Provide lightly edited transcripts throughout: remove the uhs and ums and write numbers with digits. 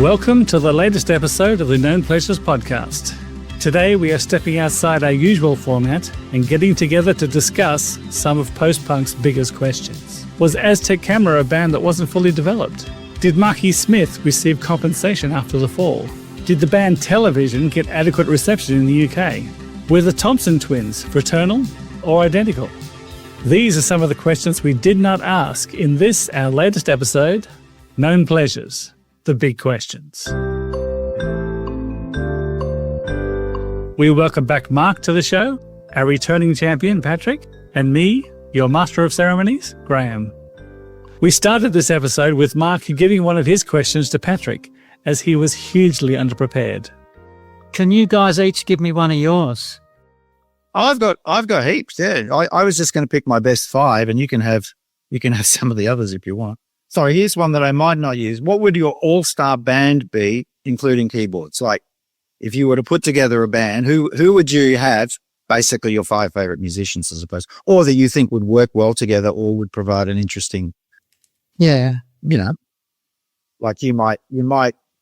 Welcome to the latest episode of the Known Pleasures podcast. Today we are stepping outside our usual format and getting together to discuss some of post-punk's biggest questions. Was Aztec Camera a band that wasn't fully developed? Did Marky Smith receive compensation after the fall? Did the band Television get adequate reception in the UK? Were the Thompson twins fraternal or identical? These are some of the questions we did not ask in this, our latest episode, Known Pleasures, the Big Questions. We welcome back Mark to the show, our returning champion, Patrick, and me, your master of ceremonies, Graham. We started this episode with Mark giving one of his questions to Patrick, as he was hugely underprepared. Can you guys each give me one of yours? I've got heaps. Yeah, I was just going to pick my best five, and you can have some of the others if you want. Sorry, here's one that I might not use. What would your all-star band be, including keyboards? Like, if you were to put together a band, who would you have? Basically, your five favorite musicians, I suppose, or that you think would work well together, or would provide an interesting. Yeah, like you might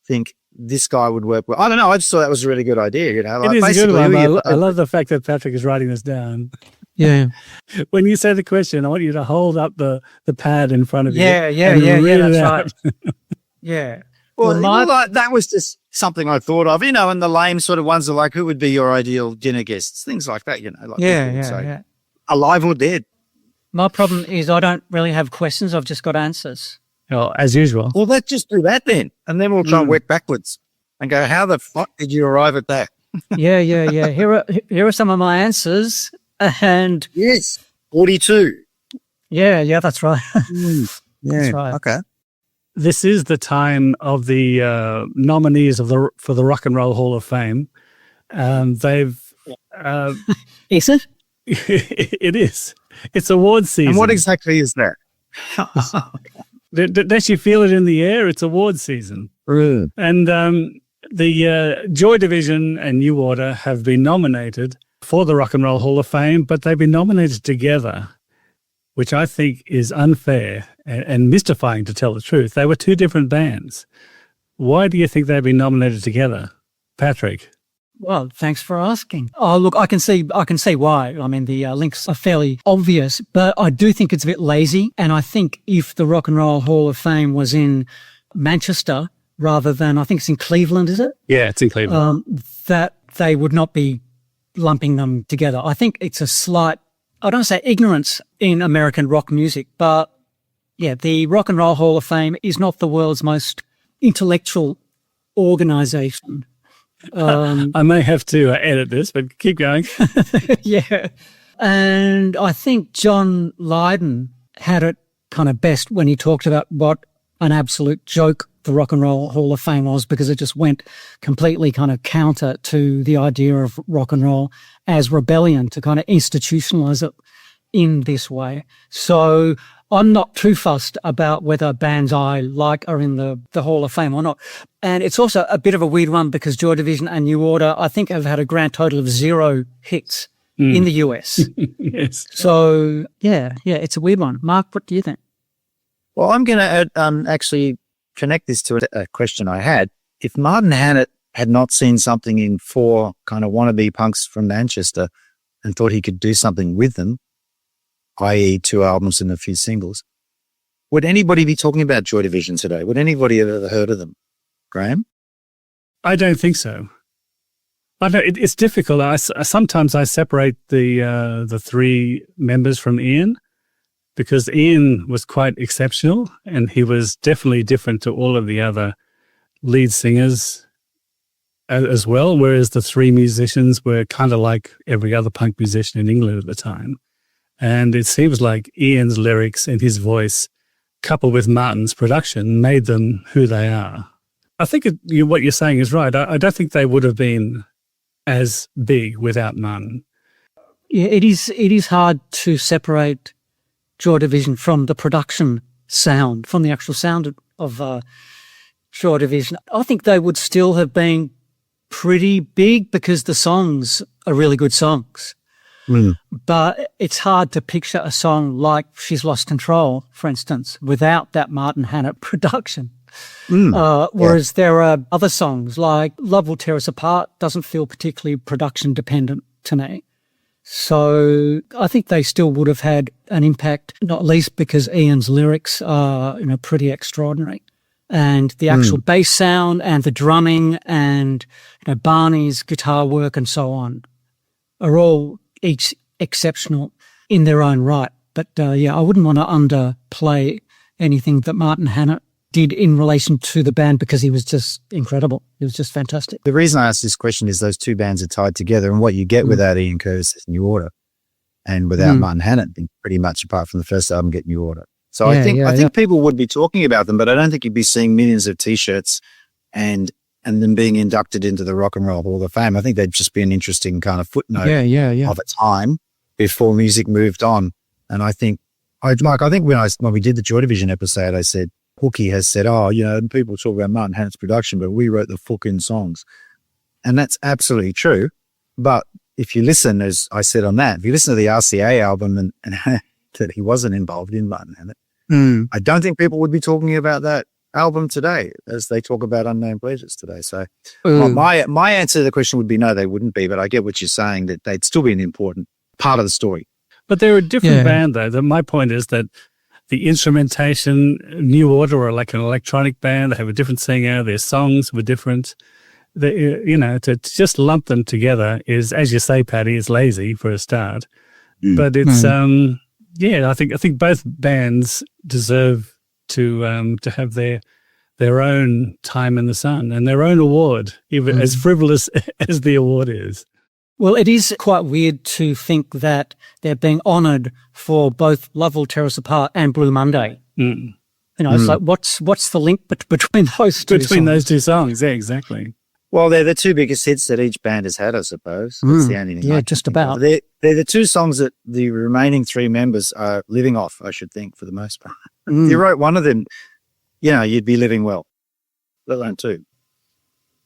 think this guy would work well. I don't know. I just thought that was a really good idea. Like it is a good one. I love the fact that Patrick is writing this down. Yeah. When you say the question, I want you to hold up the pad in front of you. Yeah. That's right. Yeah. Well, that was just something I thought of, and the lame sort of ones are like, who would be your ideal dinner guests? Things like that, Like yeah. Alive or dead? My problem is I don't really have questions. I've just got answers. Oh, as usual. Well, let's just do that then. And then we'll try and work backwards and go, how the fuck did you arrive at that? Yeah. Here are some of my answers. And yes, 42. Yeah, that's right. Yeah, that's right. Okay. This is the time of the nominees for the Rock and Roll Hall of Fame. They've Is it? It is. It's award season. And what exactly is that? Don't you feel it in the air? It's award season. And the Joy Division and New Order have been nominated for the Rock and Roll Hall of Fame, but they've been nominated together, which I think is unfair and mystifying, to tell the truth. They were two different bands. Why do you think they've been nominated together, Patrick? Well, thanks for asking. Oh, look, I can see why. I mean, the links are fairly obvious, but I do think it's a bit lazy. And I think if the Rock and Roll Hall of Fame was in Manchester rather than, I think it's in Cleveland, is it? Yeah, it's in Cleveland. That they would not be lumping them together. I think it's a slight, I don't say ignorance in American rock music, but yeah, the Rock and Roll Hall of Fame is not the world's most intellectual organization. I may have to edit this, but keep going. Yeah. And I think John Lydon had it kind of best when he talked about what an absolute joke the Rock and Roll Hall of Fame was, because it just went completely kind of counter to the idea of rock and roll as rebellion, to kind of institutionalize it in this way. So I'm not too fussed about whether bands I like are in the Hall of Fame or not. And it's also a bit of a weird one because Joy Division and New Order, I think, have had a grand total of 0 hits in the US. Yes. So, yeah, it's a weird one. Mark, what do you think? Well, I'm going to actually connect this to a question I had. If Martin Hannett had not seen something in 4 kind of wannabe punks from Manchester and thought he could do something with them, i.e. 2 albums and a few singles, would anybody be talking about Joy Division today? Would anybody have ever heard of them? Graham? I don't think so. It's difficult. Sometimes I separate the 3 members from Ian, because Ian was quite exceptional and he was definitely different to all of the other lead singers as well, whereas the 3 musicians were kind of like every other punk musician in England at the time. And it seems like Ian's lyrics and his voice, coupled with Martin's production, made them who they are. I think what you're saying is right. I don't think they would have been as big without Martin. Yeah, it is hard to separate Joy Division from the production sound, from the actual sound of Joy Division. I think they would still have been pretty big because the songs are really good songs. But it's hard to picture a song like She's Lost Control, for instance, without that Martin Hannett production. Whereas there are other songs like Love Will Tear Us Apart doesn't feel particularly production dependent to me. So I think they still would have had an impact, not least because Ian's lyrics are, pretty extraordinary. And the actual bass sound and the drumming and, Barney's guitar work and so on are all each exceptional in their own right. But, I wouldn't want to underplay anything that Martin Hannett did in relation to the band because he was just incredible. He was just fantastic. The reason I asked this question is those two bands are tied together, and what you get without Ian Curtis's New Order and without Martin Hannett, pretty much apart from the first album, get New Order. So I think people would be talking about them, but I don't think you'd be seeing millions of T-shirts and them being inducted into the Rock and Roll Hall of Fame. I think they'd just be an interesting kind of footnote of a time before music moved on. And I think, when we did the Joy Division episode, I said, Hookie has said, people talk about Martin Hannett's production, but we wrote the fucking songs. And that's absolutely true. But if you listen, as I said on that, if you listen to the RCA album and that he wasn't involved in Martin Hannett, I don't think people would be talking about that album today as they talk about Unknown Pleasures today. So my answer to the question would be no, they wouldn't be, but I get what you're saying, that they'd still be an important part of the story. But they're a different band, though. My point is that the instrumentation, New Order are like an electronic band. They have a different singer. Their songs were different. To just lump them together is, as you say, Paddy, is lazy for a start. But it's, I think both bands deserve to have their own time in the sun and their own award, even as frivolous as the award is. Well, it is quite weird to think that they're being honoured for both Love Will Tear Us Apart and Blue Monday. It's like, what's the link between those two songs? Those two songs, yeah, exactly. Well, they're the two biggest hits that each band has had, I suppose. That's the only thing. Yeah, just about. They're the two songs that the remaining three members are living off, I should think, for the most part. If you wrote one of them, you'd be living well, let alone two.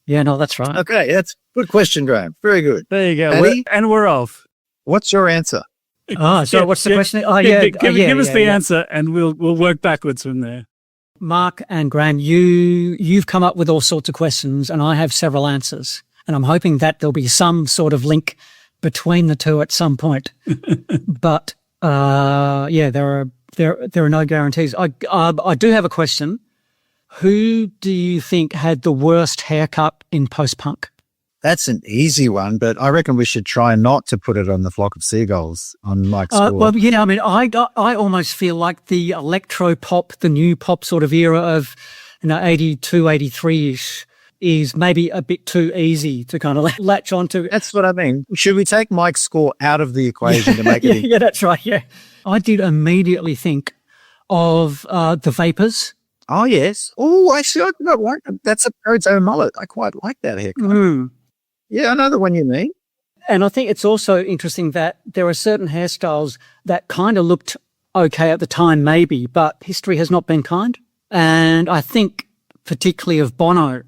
Yeah, no, that's right. Okay, that's a good question, Graham. Very good. There you go. Paddy? And we're off. What's your answer? So what's the question? Give us the answer and we'll work backwards from there. Mark and Graham, you've come up with all sorts of questions and I have several answers. And I'm hoping that there'll be some sort of link between the two at some point. But there are no guarantees. I do have a question. Who do you think had the worst haircut in post-punk? That's an easy one, but I reckon we should try not to put it on the Flock of Seagulls on Mike's score. Well, I almost feel like the electro pop, the new pop sort of era of 82, 83-ish is maybe a bit too easy to kind of latch onto. That's what I mean. Should we take Mike's score out of the equation to make it? Yeah, that's right, yeah. I did immediately think of the Vapors. Oh, yes. Oh, actually, I don't like that. That's a Peridot mullet. I quite like that haircut. Yeah, I know the one you mean. And I think it's also interesting that there are certain hairstyles that kind of looked okay at the time, maybe, but history has not been kind. And I think particularly of Bono.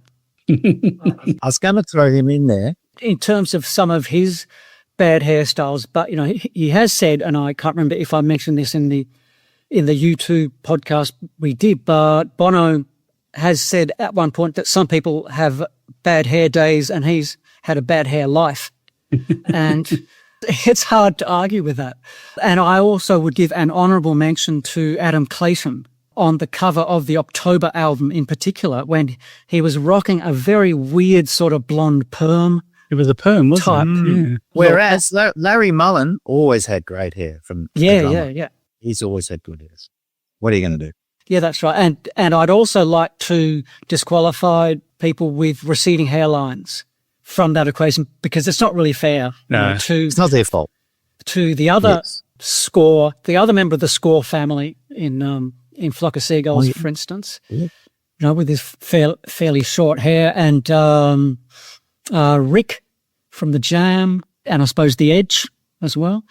I was going to throw him in there. In terms of some of his bad hairstyles, but, he has said, and I can't remember if I mentioned this in the U2 podcast we did, but Bono has said at one point that some people have bad hair days and he's had a bad hair life. And it's hard to argue with that. And I also would give an honourable mention to Adam Clayton on the cover of the October album in particular, when he was rocking a very weird sort of blonde perm. It was a perm, wasn't it? Yeah. Whereas Larry Mullen always had great hair from the drummer. Yeah. He's always had good hairs. What are you going to do? Yeah, that's right. And I'd also like to disqualify people with receding hairlines from that equation because it's not really fair. No, it's not their fault. To the other score, the other member of the Score family in Flock of Seagulls, for instance, with his fairly short hair, and Rick from the Jam, and I suppose The Edge as well.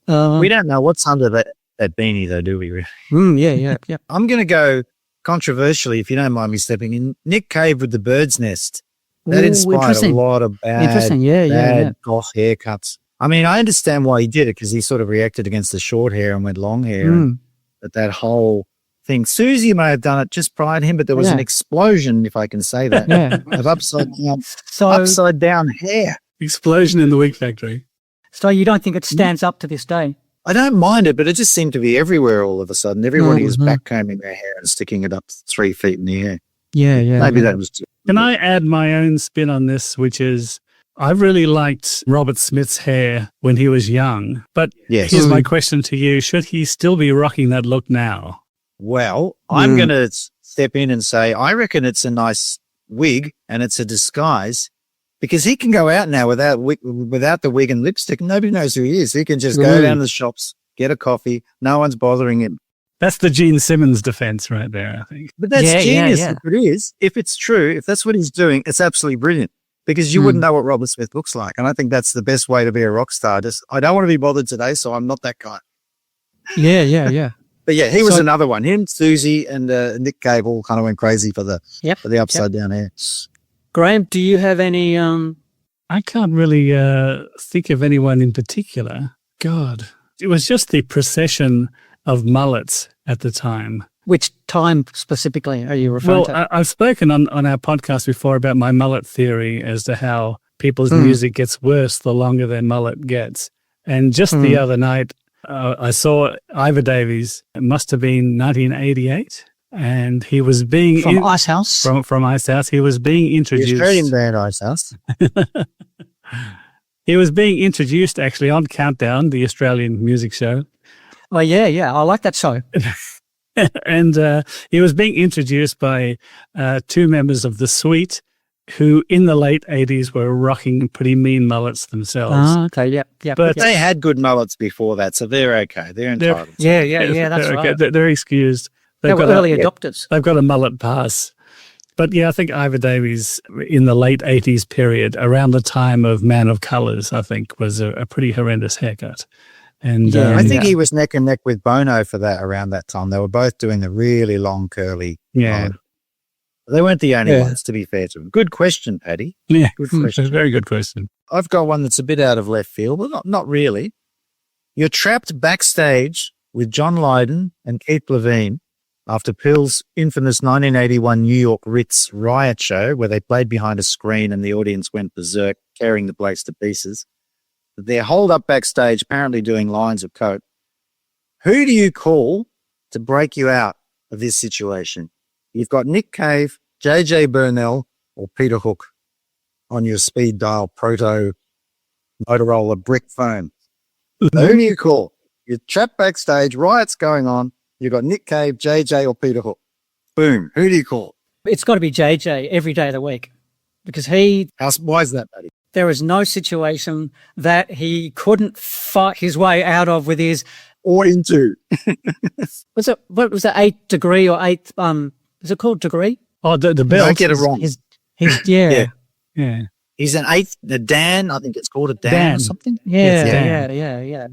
We don't know what's under that beanie, though, do we? Really? Yeah. I'm going to go controversially, if you don't mind me stepping in. Nick Cave with the Bird's Nest. That inspired a lot of bad goth haircuts. I mean, I understand why he did it because he sort of reacted against the short hair and went long hair. And that whole thing. Susie may have done it just prior to him, but there was an explosion, if I can say that, of upside down hair. Explosion in the wig factory. So you don't think it stands up to this day? I don't mind it, but it just seemed to be everywhere all of a sudden. Everybody was backcombing their hair and sticking it up 3 feet in the air. Yeah. Maybe that was... Can I add my own spin on this, which is I really liked Robert Smith's hair when he was young. But here's my question to you. Should he still be rocking that look now? Well, I'm going to step in and say I reckon it's a nice wig and it's a disguise because he can go out now without the wig and lipstick. Nobody knows who he is. He can just go down to the shops, get a coffee. No one's bothering him. That's the Gene Simmons defense right there, I think. But that's genius if it is. If it's true, if that's what he's doing, it's absolutely brilliant because you wouldn't know what Robert Smith looks like. And I think that's the best way to be a rock star. I don't want to be bothered today, so I'm not that guy. Yeah. But yeah, he was another one. Him, Susie, and Nick Cave all kind of went crazy for the upside down hair. Graham, do you have any? I can't really think of anyone in particular. God, it was just the procession of mullets at the time. Which time specifically are you referring to? Well, I've spoken on our podcast before about my mullet theory as to how people's music gets worse the longer their mullet gets. And just the other night, I saw Ivor Davies. It must have been 1988, and he was being from Ice House. From Ice House, he was being introduced. The Australian band Ice House. He was being introduced actually on Countdown, the Australian music show. Oh yeah, I like that show. And he was being introduced by two members of the Suite, who in the late 80s were rocking pretty mean mullets themselves. Oh, okay, yeah. But they had good mullets before that, so they're okay. They're entitled. Yeah, that's right. They're excused. They were early adopters. They've got a mullet pass. But yeah, I think Ivor Davies in the late 80s period, around the time of Man of Colours, I think, was a pretty horrendous haircut. And I think he was neck and neck with Bono for that around that time. They were both doing the really long, curly mullet. They weren't the only ones, to be fair to them. Good question, Paddy. Yeah, good question. Very good question. I've got one that's a bit out of left field, but not really. You're trapped backstage with John Lydon and Keith Levine after Pill's infamous 1981 New York Ritz riot show where they played behind a screen and the audience went berserk, tearing the place to pieces. They're holed up backstage, apparently doing lines of coke. Who do you call to break you out of this situation? You've got Nick Cave, JJ Burnell, or Peter Hook on your speed dial proto Motorola brick phone. Who do you call? You're trapped backstage, riots going on. You've got Nick Cave, JJ, or Peter Hook. Boom. Who do you call? It's got to be JJ every day of the week because why is that, buddy? There is no situation that he couldn't fight his way out of with his or into. What was it? 8th degree or 8th? Is it called degree? Oh, the belt. Don't get it wrong. Yeah. He's an 8th. The Dan. I think it's called a Dan or something. Yeah.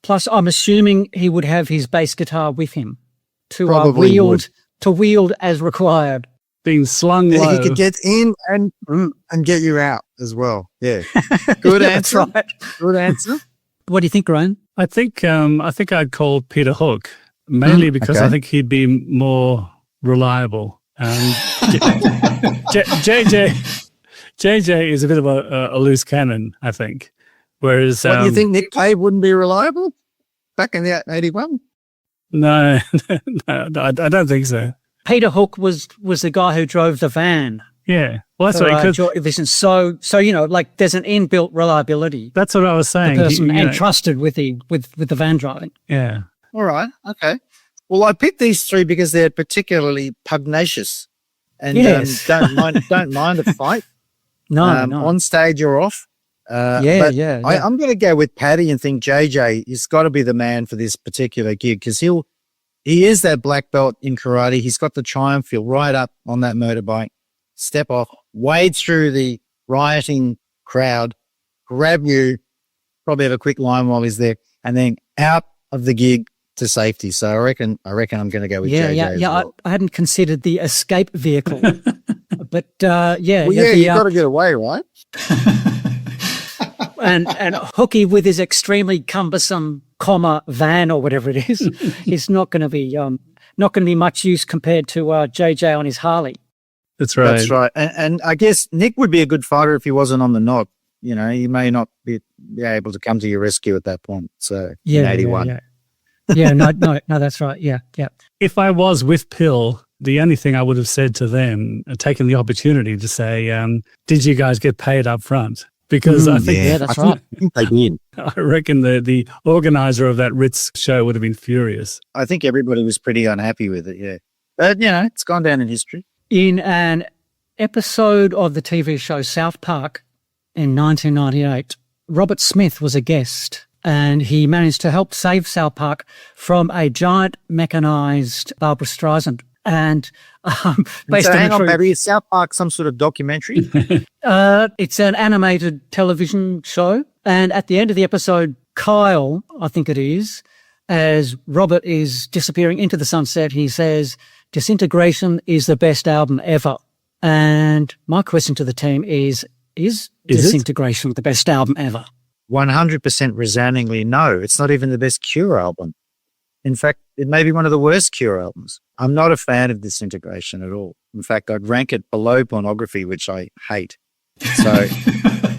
Plus, I'm assuming he would have his bass guitar with him to wield as required. Being slung low. He could get in and get you out as well. Yeah. Good answer. That's right. Good answer. What do you think, Ryan? I think I'd call Peter Hook, mainly because I think he'd be more reliable. JJ is a bit of a loose cannon, I think. Whereas, what do you think? Nick Cave wouldn't be reliable back in the 81? No, I don't think so. Peter Hook was the guy who drove the van. Yeah, well, that's right. So there's an inbuilt reliability. That's what I was saying. The person trusted with the van driving. Yeah. All right. Okay. Well, I picked these three because they're particularly pugnacious and don't mind a fight. No. On stage or off. I'm going to go with Paddy and think JJ has got to be the man for this particular gig because he is that black belt in karate. He's got the triumph. He'll ride up on that motorbike, step off, wade through the rioting crowd, grab you, probably have a quick line while he's there, and then out of the gig to safety. So I reckon I'm going to go with JJ as well. I hadn't considered the escape vehicle, but you've got to get away, right? and Hooky with his extremely cumbersome van or whatever it is not going to be much use compared to JJ on his Harley. That's right. That's right. And I guess Nick would be a good fighter if he wasn't on the knob. You know, he may not be able to come to your rescue at that point. So in 81. No, that's right. Yeah. If I was with Pill, the only thing I would have said to them, taken the opportunity to say, did you guys get paid up front? Because I think that's right. I think they did. I reckon the organizer of that Ritz show would have been furious. I think everybody was pretty unhappy with it, yeah. But, you know, it's gone down in history. In an episode of the TV show South Park in 1998, Robert Smith was a guest and he managed to help save South Park from a giant mechanized Barbara Streisand. And based so on hang the on, truth, baby, is South Park some sort of documentary? it's an animated television show. And at the end of the episode, Kyle, I think it is, as Robert is disappearing into the sunset, he says, Disintegration is the best album ever. And my question to the team is Disintegration the best album ever? 100% resoundingly no. It's not even the best Cure album. In fact, it may be one of the worst Cure albums. I'm not a fan of Disintegration at all. In fact, I'd rank it below Pornography, which I hate. So,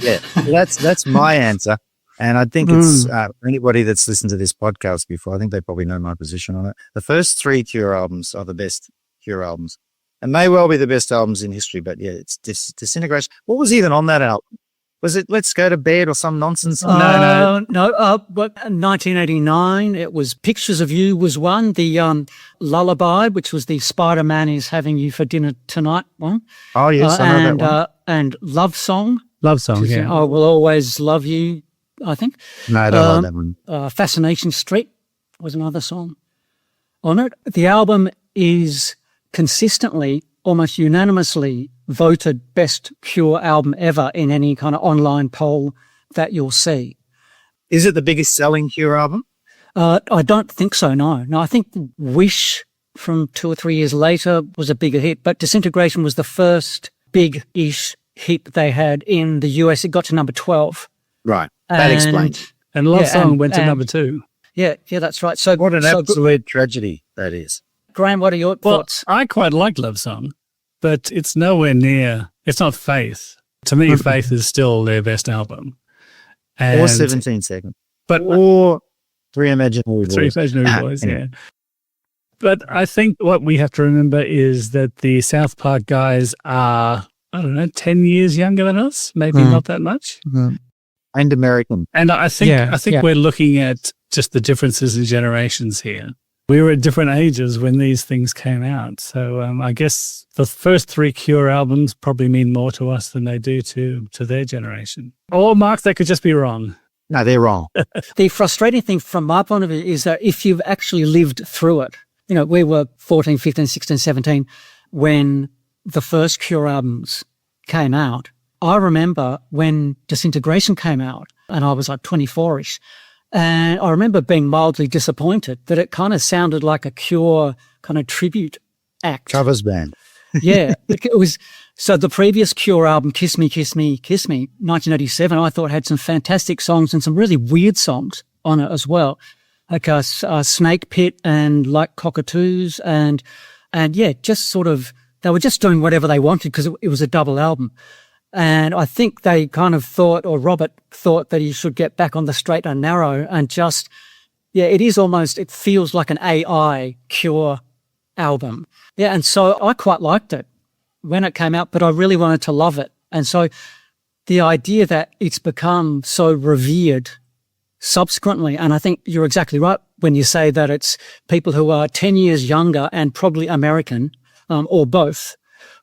yeah, that's my answer. And I think it's for anybody that's listened to this podcast before, I think they probably know my position on it. The first three Cure albums are the best Cure albums and may well be the best albums in history. But yeah, it's Disintegration. What was even on that album? Was it Let's Go to Bed or some nonsense? No. But 1989, it was Pictures of You was one. The Lullaby, which was the Spider-Man is having you for dinner tonight one. Oh, yes, I know that one. And Love Song. Love Song, yeah. I Will Always Love You, I think. No, I don't like that one. Fascination Street was another song on it. The album is consistently, almost unanimously voted best Cure album ever in any kind of online poll that you'll see. Is it the biggest selling Cure album? I don't think so, no. No, I think Wish from 2 or 3 years later was a bigger hit, but Disintegration was the first big-ish hit they had in the US. It got to number 12. Right. That explains. And Love Song went to number 2. Yeah, that's right. So what an absolute tragedy that is. Graham, what are your thoughts? I quite like Love Song, but it's nowhere near, it's not Faith. To me, Faith is still their best album. Or 17 Seconds. Or Three Imaginary Boys. Three Imaginary Boys, yeah. But I think what we have to remember is that the South Park guys are, 10 years younger than us, maybe not that much. And American. And I think we're looking at just the differences in generations here. We were at different ages when these things came out. So I guess the first 3 Cure albums probably mean more to us than they do to their generation. Or, Mark, they could just be wrong. No, they're wrong. The frustrating thing from my point of view is that if you've actually lived through it, we were 14, 15, 16, 17 when the first Cure albums came out. I remember when Disintegration came out and I was like 24-ish. And I remember being mildly disappointed that it kind of sounded like a Cure kind of tribute act. Covers band. Yeah. It was. So the previous Cure album, Kiss Me, Kiss Me, Kiss Me, 1987, I thought had some fantastic songs and some really weird songs on it as well. Like Snake Pit and Like Cockatoos and yeah, just sort of, they were just doing whatever they wanted because it was a double album. And I think they kind of thought, or Robert thought, that he should get back on the straight and narrow and just, it feels like an AI Cure album. Yeah, and so I quite liked it when it came out, but I really wanted to love it. And so the idea that it's become so revered subsequently, and I think you're exactly right when you say that it's people who are 10 years younger and probably American, or both,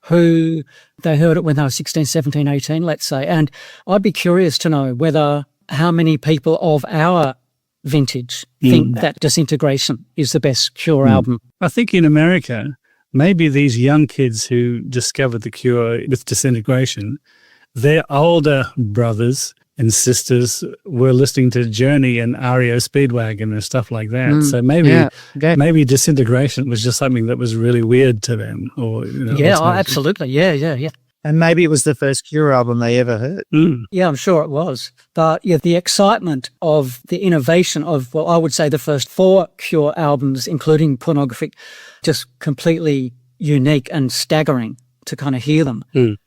who they heard it when they were 16, 17, 18, let's say. And I'd be curious to know how many people of our vintage think that Disintegration is the best Cure album. I think in America, maybe these young kids who discovered the Cure with Disintegration, their older brothers and sisters were listening to Journey and REO Speedwagon and stuff like that. So maybe Disintegration was just something that was really weird to them. Or absolutely. Yeah. And maybe it was the first Cure album they ever heard. Yeah, I'm sure it was. But yeah, the excitement of the innovation of, well, I would say the first 4 Cure albums, including Pornographic, just completely unique and staggering to kind of hear them.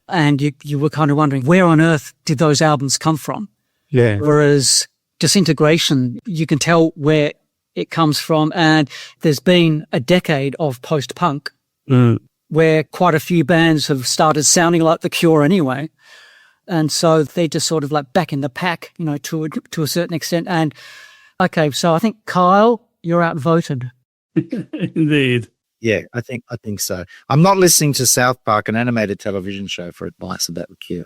And you were kind of wondering, where on earth did those albums come from? Yeah. Whereas Disintegration, you can tell where it comes from. And there's been a decade of post-punk where quite a few bands have started sounding like The Cure anyway. And so they're just sort of like back in the pack, you know, to a certain extent. And okay, so I think, Kyle, you're outvoted. Indeed. Yeah, I think so. I'm not listening to South Park, an animated television show, for advice about The Cure.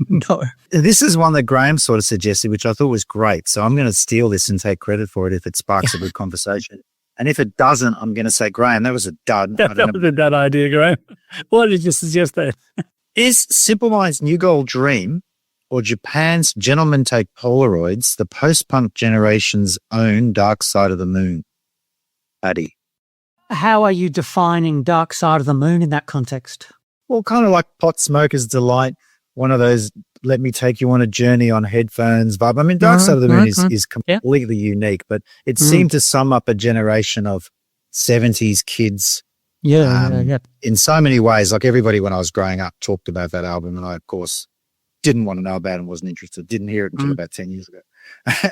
No. This is one that Graham sort of suggested, which I thought was great. So I'm going to steal this and take credit for it if it sparks a good conversation. And if it doesn't, I'm going to say, Graham, that was a dud. That was a dud idea, Graham. Why did you suggest that? Is Simple Minds' New Gold Dream or Japan's Gentlemen Take Polaroids the post-punk generation's own Dark Side of the Moon? Paddy. How are you defining Dark Side of the Moon in that context? Well, kind of like Pot Smoker's Delight, one of those let me take you on a journey on headphones vibe. I mean, Dark Side of the Moon is completely unique, but it seemed to sum up a generation of 70s kids. Yeah. In so many ways. Like everybody when I was growing up talked about that album, and I, of course, didn't want to know about it and wasn't interested. Didn't hear it until about 10 years ago.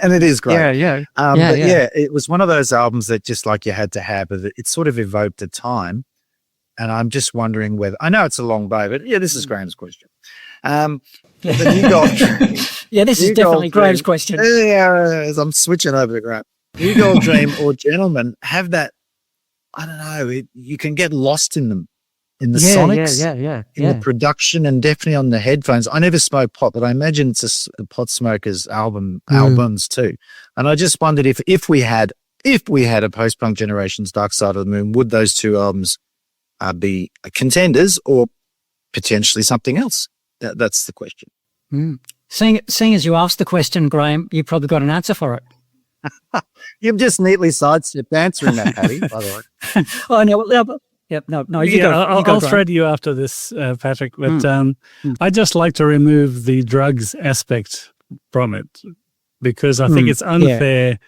And it is great. Yeah. But it was one of those albums that just like you had to have. It sort of evoked a time. And I'm just wondering whether, I know it's a long bow, but this is Graham's question. The New Gold Dream. Yeah, this is definitely Graham's question. Yeah, as I'm switching over to Graham. New Gold Dream or Gentlemen have that, I don't know, you can get lost in them. In the sonics, in the production, and definitely on the headphones. I never smoke pot, but I imagine it's a pot smoker's albums too. And I just wondered if we had a post-punk generation's Dark Side of the Moon, would those two albums be contenders or potentially something else? That's the question. Seeing as you asked the question, Graham, you probably got an answer for it. You've just neatly sidestepped answering that, Paddy, by the way. Oh, no, yep. No. You go. I'll thread you after this, Patrick. But I just like to remove the drugs aspect from it because I think it's unfair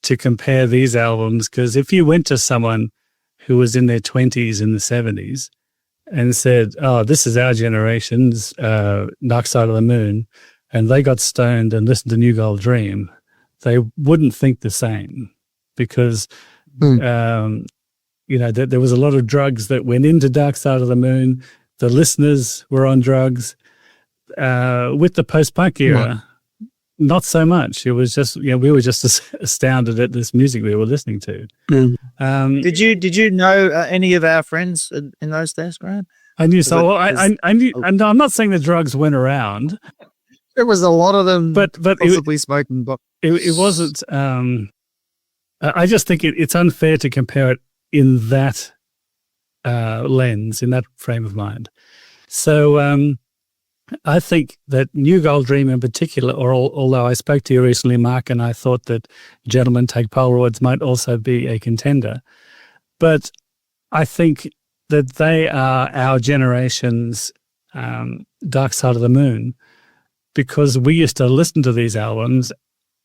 to compare these albums. Because if you went to someone who was in their 20s in the 70s and said, "Oh, this is our generation's Dark Side of the Moon," and they got stoned and listened to New Gold Dream, they wouldn't think the same because. There was a lot of drugs that went into Dark Side of the Moon. The listeners were on drugs. With the post-punk era, not so much. It was just, we were just astounded at this music we were listening to. Did you know any of our friends in those days, Graham? I knew so. Well, I knew, and I'm not saying the drugs went around. There was a lot of them, but possibly smoking. But it wasn't. I just think it's unfair to compare it in that lens, in that frame of mind. So I think that New Gold Dream in particular, although I spoke to you recently, Mark, and I thought that Gentlemen Take Polaroids might also be a contender, but I think that they are our generation's Dark Side of the Moon because we used to listen to these albums,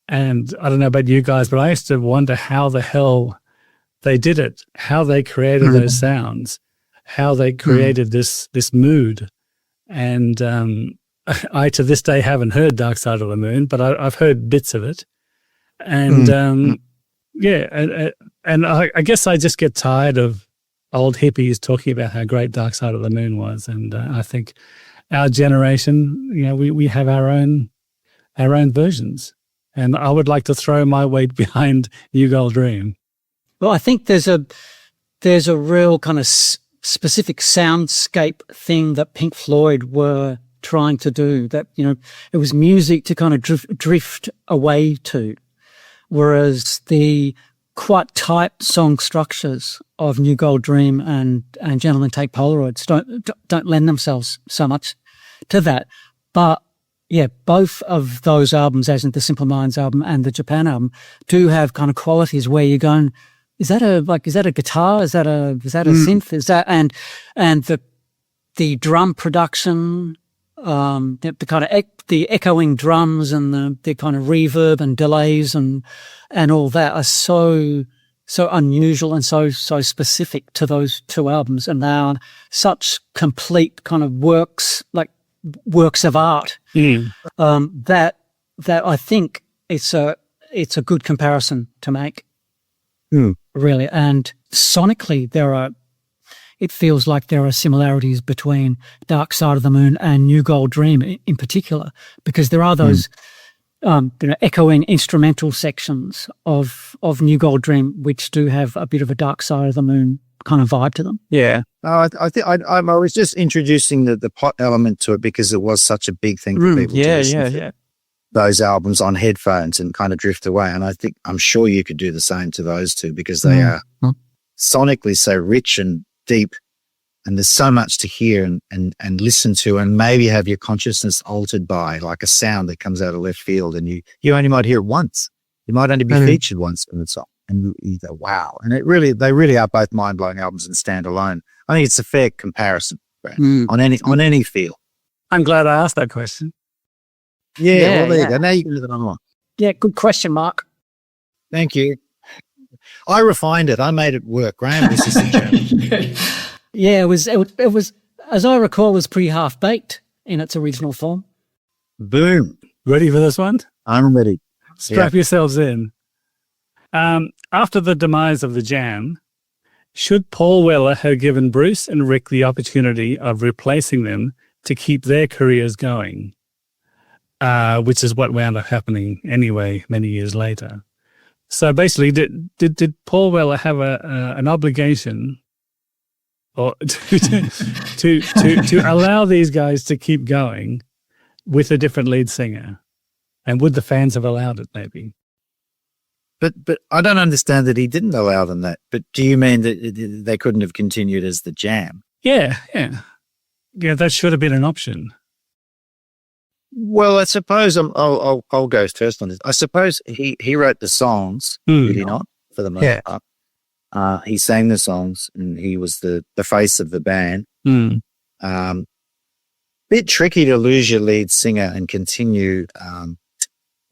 and I don't know about you guys, but I used to wonder how the hell they did it, how they created those sounds, how they created this mood. And I, to this day, haven't heard Dark Side of the Moon, but I've heard bits of it. And, and I guess I just get tired of old hippies talking about how great Dark Side of the Moon was. And I think our generation, we have our own versions. And I would like to throw my weight behind New Gold Dream. Well, I think there's a real kind of specific soundscape thing that Pink Floyd were trying to do. That it was music to kind of drift away to, whereas the quite tight song structures of New Gold Dream and Gentlemen Take Polaroids don't lend themselves so much to that. But yeah, both of those albums, as in the Simple Minds album and the Japan album, do have kind of qualities where you're going, is that a guitar? Is that a synth? Is that and the drum production, the kind of the echoing drums and the kind of reverb and delays and all that are so unusual and so specific to those two albums, and they are such complete kind of works of art that I think it's a good comparison to make, really. And sonically, it feels like there are similarities between Dark Side of the Moon and New Gold Dream in particular, because there are those echoing instrumental sections of New Gold Dream which do have a bit of a Dark Side of the Moon kind of vibe to them. Yeah. I think I was just introducing the pop element to it because it was such a big thing for people to listen to those albums on headphones and kind of drift away. And I'm sure you could do the same to those two because they are sonically so rich and deep, and there's so much to hear and listen to, and maybe have your consciousness altered by, like a sound that comes out of left field, and you only might hear it once. You might only be featured once in the song, and you go, wow. And they really are both mind-blowing albums and stand alone. I think it's a fair comparison, Brad, on any feel. I'm glad I asked that question. Yeah, well, there you go. Now you can do that online. Yeah, good question, Mark. Thank you. I refined it. I made it work. Graham, this is the challenge. Yeah, it was, as I recall, it was pretty half-baked in its original form. Boom. Ready for this one? I'm ready. Strap yourselves in. After the demise of the Jam, should Paul Weller have given Bruce and Rick the opportunity of replacing them to keep their careers going? Which is what wound up happening anyway many years later. So basically, did Paul Weller have an obligation or to allow these guys to keep going with a different lead singer? And would the fans have allowed it, maybe? But I don't understand that he didn't allow them that. But do you mean that they couldn't have continued as the Jam? Yeah. That should have been an option. Well, I suppose I'll go first on this. I suppose he wrote the songs, did he not, for the most part? He sang the songs, and he was the face of the band. Bit tricky to lose your lead singer and continue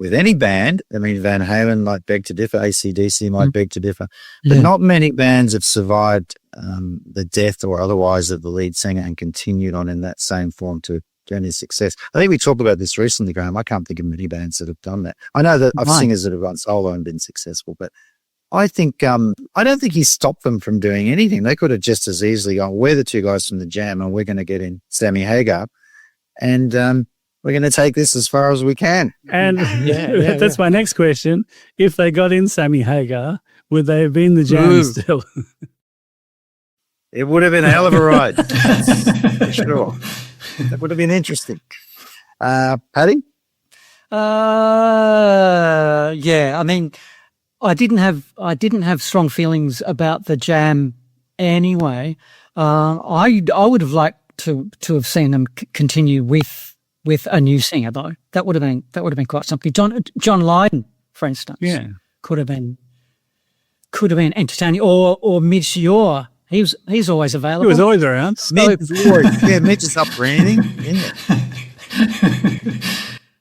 with any band. I mean, Van Halen might beg to differ, AC/DC might beg to differ, but not many bands have survived the death or otherwise of the lead singer and continued on in that same form to any success. I think we talked about this recently, Graham. I can't think of many bands that have done that. I know that I've singers that have gone solo and been successful, but I think I don't think he stopped them from doing anything. They could have just as easily gone, we're the two guys from the Jam and we're going to get in Sammy Hagar and we're going to take this as far as we can. And that's my next question. If they got in Sammy Hagar, would they have been the Jam still? It would have been a hell of a ride. For sure. That would have been interesting. Paddy? Yeah, I mean, I didn't have strong feelings about the Jam anyway. I would have liked to have seen them continue with a new singer though. That would have been quite something. John Lydon, for instance, could have been entertaining, or Mitch Ure. He's always available. He was always around. Mitch is up for anything.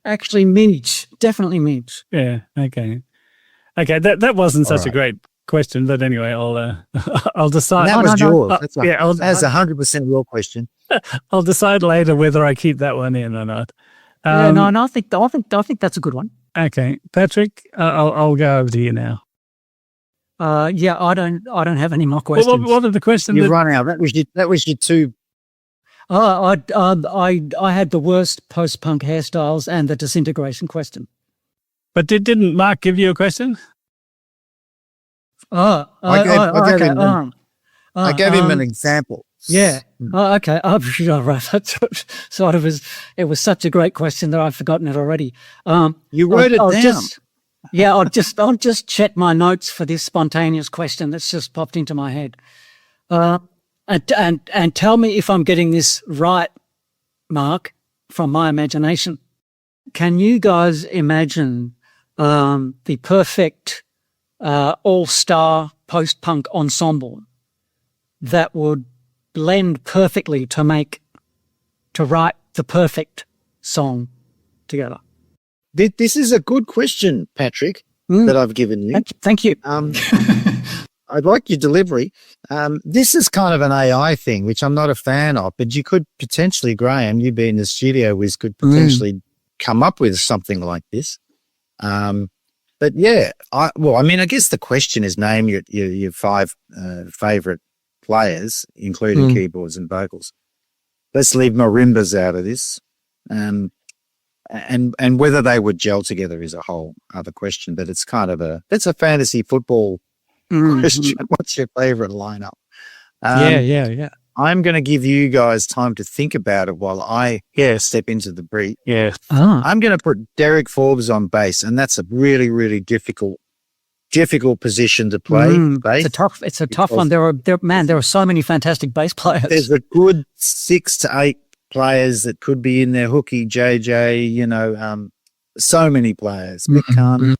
Actually, Mitch, definitely Mitch. Yeah. Okay. That wasn't such a great question, but anyway, I'll decide. And that was yours. That's that's 100% your question. I'll decide later whether I keep that one in or not. I think that's a good one. Okay, Patrick, I'll go over to you now. I don't have any more questions. What are the questions? You've run out. That was your two. I had the worst post-punk hairstyles and the disintegration question. But didn't Mark give you a question? I gave him an example. Yeah. Oh, okay. Oh, right. So it was such a great question that I've forgotten it already. You wrote it down. I'll just check my notes for this spontaneous question that's just popped into my head. And tell me if I'm getting this right, Mark, from my imagination. Can you guys imagine the perfect all-star post-punk ensemble that would blend perfectly to make to write the perfect song together? This is a good question, Patrick, that I've given you. Thank you. I like your delivery. This is kind of an AI thing, which I'm not a fan of, but you could potentially, Graham, you being the studio whiz, could potentially come up with something like this. But yeah, I guess the question is name your 5 favorite players, including keyboards and vocals. Let's leave marimbas out of this. And whether they would gel together is a whole other question, but it's kind of that's a fantasy football question. What's your favorite lineup? Yeah. I'm going to give you guys time to think about it while I step into the breach. Yeah. I'm going to put Derek Forbes on bass, and that's a really, really difficult position to play. Bass, it's a tough one. There are so many fantastic bass players. There's a good 6 to 8 players that could be in there. Hooky, JJ, so many players. Mick Kahn.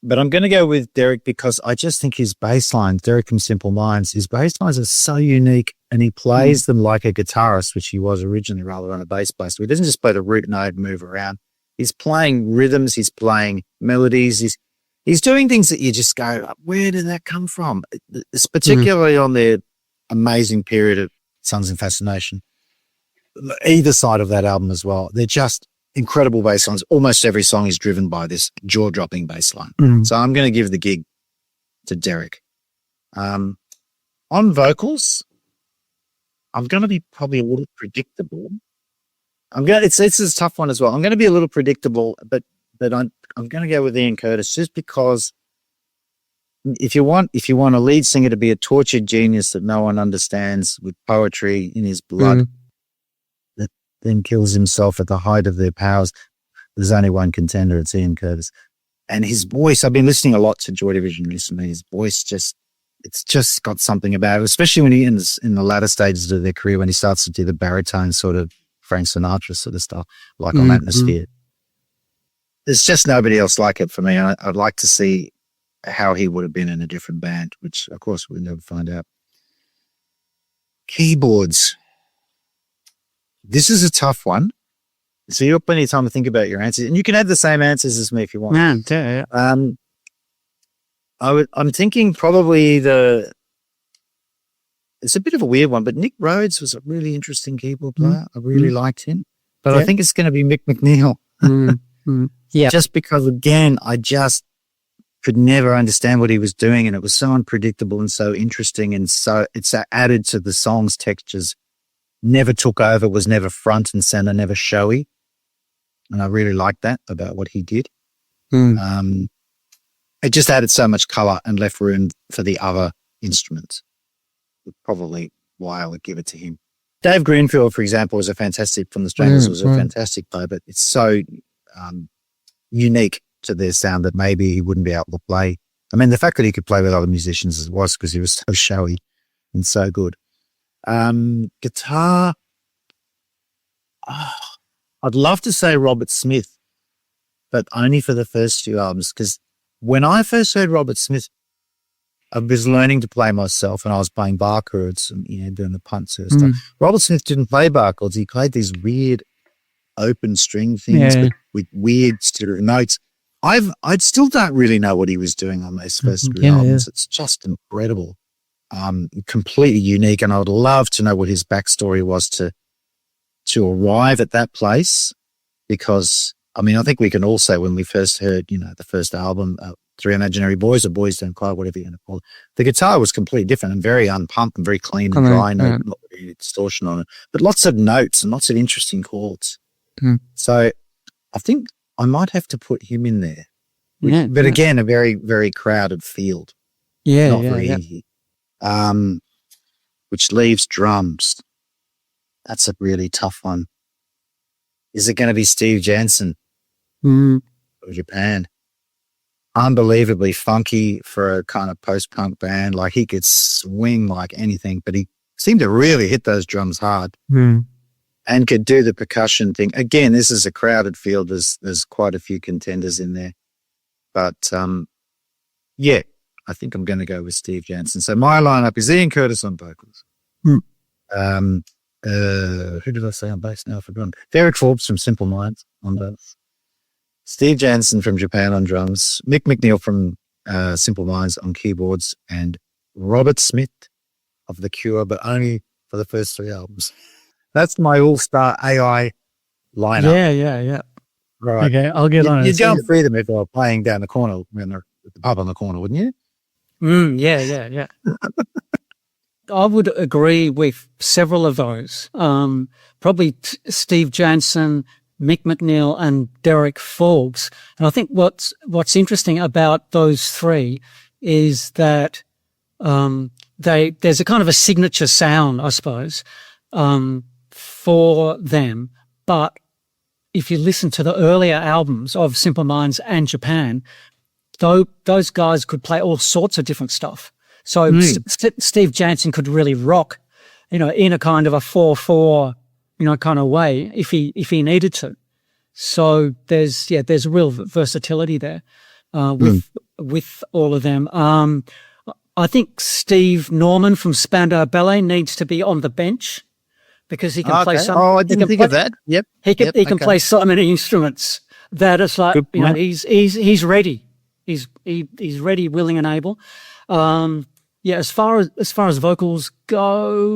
But I'm going to go with Derek because I just think his bass lines, Derek from Simple Minds, his bass lines are so unique, and he plays them like a guitarist, which he was originally rather than a bass player. So he doesn't just play the root note and move around. He's playing rhythms. He's playing melodies. He's doing things that you just go, where did that come from? It's particularly on their amazing period of Sons in Fascination. Either side of that album as well. They're just incredible bass lines. Almost every song is driven by this jaw-dropping bass line. So I'm going to give the gig to Derek. On vocals, I'm going to be probably a little predictable. It's a tough one as well. I'm going to be a little predictable, but I'm going to go with Ian Curtis just because if you want a lead singer to be a tortured genius that no one understands with poetry in his blood, that then kills himself at the height of their powers, there's only one contender. It's Ian Curtis. And his voice, I've been listening a lot to Joy Division recently. His voice it's just got something about it, especially when he in the latter stages of their career, when he starts to do the baritone sort of Frank Sinatra sort of stuff, like on Atmosphere. There's just nobody else like it for me. I'd like to see how he would have been in a different band, which of course we'll never find out. Keyboards. This is a tough one. So you have plenty of time to think about your answers, and you can have the same answers as me if you want. Yeah. I'm thinking probably it's a bit of a weird one, but Nick Rhodes was a really interesting keyboard player. I really liked him, but I think it's going to be Mick McNeil. Yeah. Just because, again, I just could never understand what he was doing, and it was so unpredictable and so interesting, and so it's added to the song's textures. Never took over, was never front and center, never showy. And I really liked that about what he did. It just added so much color and left room for the other instruments. Probably why I would give it to him. Dave Greenfield, for example, was a fantastic player, but it's so unique to their sound that maybe he wouldn't be able to play. I mean, the fact that he could play with other musicians was because he was so showy and so good. Guitar, I'd love to say Robert Smith, but only for the first few albums, because when I first heard Robert Smith, I was learning to play myself, and I was playing bar chords and doing the punt sort of stuff. Robert Smith didn't play bar chords; he played these weird open string things with weird sort of notes. I still don't really know what he was doing on those first three albums. It's just incredible, completely unique, and I would love to know what his backstory was to arrive at that place, because I mean, I think we can all say when we first heard, the first album, Three Imaginary Boys or Boys Don't Cry, whatever you're going to call it, the guitar was completely different and very unpumped and very clean and dry, not really distortion on it, but lots of notes and lots of interesting chords. So I think I might have to put him in there. But again, a very, very crowded field. Not very easy. Which leaves drums. That's a really tough one. Is it going to be Steve Jansen of Japan? Unbelievably funky for a kind of post-punk band. Like, he could swing like anything, but he seemed to really hit those drums hard and could do the percussion thing. Again, this is a crowded field. There's quite a few contenders in there. But, I think I'm going to go with Steve Jansen. So my lineup is Ian Curtis on vocals. who did I say on bass now? I've forgotten. Derek Forbes from Simple Minds on bass. Steve Jansen from Japan on drums. Mick McNeil from Simple Minds on keyboards. And Robert Smith of The Cure, but only for the first 3 albums. That's my all-star AI lineup. Yeah. Right. Okay, I'll get on it. You'd go and see them if they were playing down the corner when they're at the pub on the corner, wouldn't you? Yeah. I would agree with several of those. Probably Steve Jansen, Mick McNeil, and Derek Forbes. And I think what's interesting about those three is that there's a kind of a signature sound, I suppose, for them. But if you listen to the earlier albums of Simple Minds and Japan, those guys could play all sorts of different stuff. So Steve Jansen could really rock, in a kind of a 4/4, kind of way if he needed to. So there's real versatility there with all of them. I think Steve Norman from Spandau Ballet needs to be on the bench because he can play some. Oh, I didn't think of that. Yep. He can play so many instruments that it's like he's ready. He's ready, willing, and able. As far as vocals go,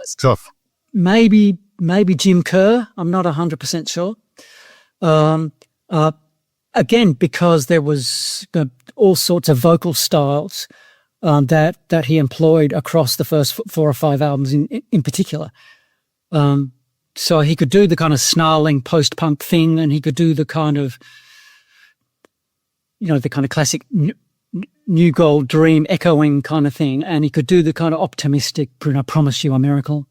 It's tough. maybe Jim Kerr. I'm not 100% sure. Again, because there was all sorts of vocal styles that he employed across the first 4 or 5 albums in particular. So he could do the kind of snarling post-punk thing, and he could do the kind of, the kind of classic New Gold Dream echoing kind of thing, and he could do the kind of optimistic, promise you a miracle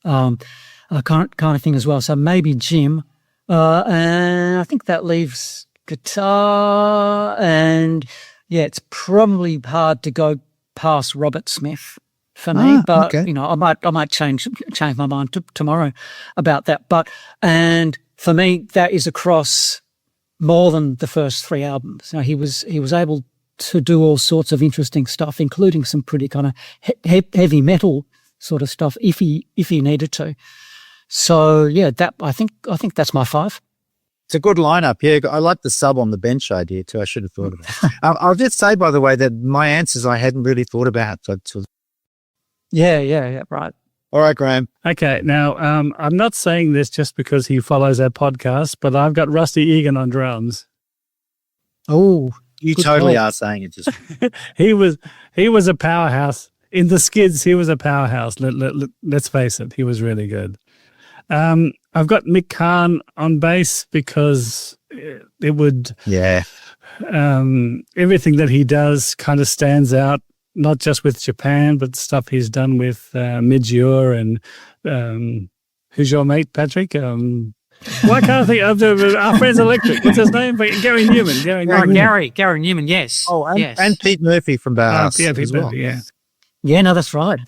kind of thing as well. So maybe Jim. And I think that leaves guitar, and it's probably hard to go past Robert Smith for me. But okay. I might change my mind tomorrow about that. And for me, that is across more than the first 3 albums. He was able to do all sorts of interesting stuff, including some pretty kind of heavy metal sort of stuff if he needed to. So I think that's my 5. It's a good lineup. Yeah, I like the sub on the bench idea too. I should have thought of it. I'll just say, by the way, that my answers I hadn't really thought about. Yeah, right. All right, Graham. Okay, now I'm not saying this just because he follows our podcast, but I've got Rusty Egan on drums. Oh, You totally are saying it. Just He was a powerhouse in the Skids. He was a powerhouse. Let's face it, he was really good. I've got Mick Kahn on bass because it would. yeah. Everything that he does kind of stands out, not just with Japan, but stuff he's done with Midge-Ure and who's your mate, Patrick? Why can't I think of our friends Electric? What's his name? Gary Newman. Gary Newman. Yes. Oh, and, yes. and Pete Murphy from Bauhaus. Yeah, Pete as well. Murphy, yeah. Yeah, no, that's right.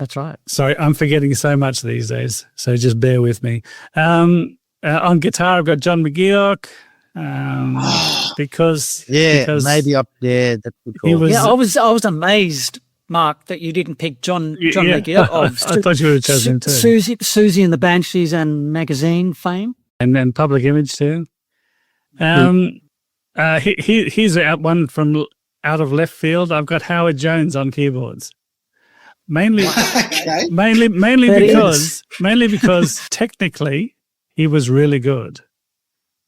Sorry, I'm forgetting so much these days, so just bear with me. On guitar, I've got John McGeoch because maybe up there. That's good call. I was amazed, Mark, that you didn't pick John McGeoch of I thought you would have chosen him too. Susie and the Banshees and magazine fame, and then Public Image too. He's one from out of left field. I've got Howard Jones on keyboards. Mainly because technically he was really good.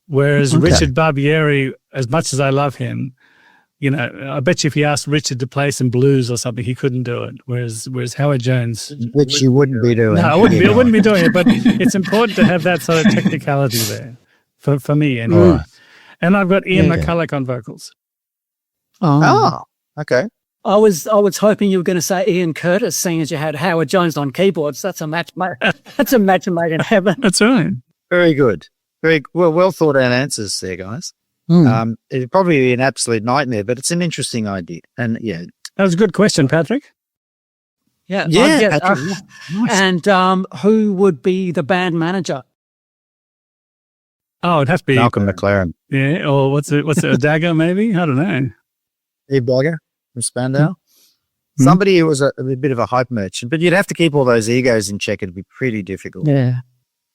Whereas Richard Barbieri, as much as I love him, I bet you if you asked Richard to play some blues or something, he couldn't do it. Whereas Howard Jones, which you wouldn't be doing. No, I wouldn't be doing it. But it's important to have that sort of technicality there for me anyway. And I've got Ian McCulloch on vocals. Oh, okay. I was hoping you were going to say Ian Curtis, seeing as you had Howard Jones on keyboards. That's a match made in heaven. That's right. Very good. Very well thought out answers there, guys. It'd probably be an absolute nightmare, but it's an interesting idea. And that was a good question, Patrick. Yeah, Patrick, nice. And who would be the band manager? Oh, it'd have to be Malcolm McLaren. Yeah, or what's it? A Dagger maybe? I don't know. Eve Blogger from Spandau. Somebody who was a bit of a hype merchant, but you'd have to keep all those egos in check. It'd be pretty difficult. Yeah.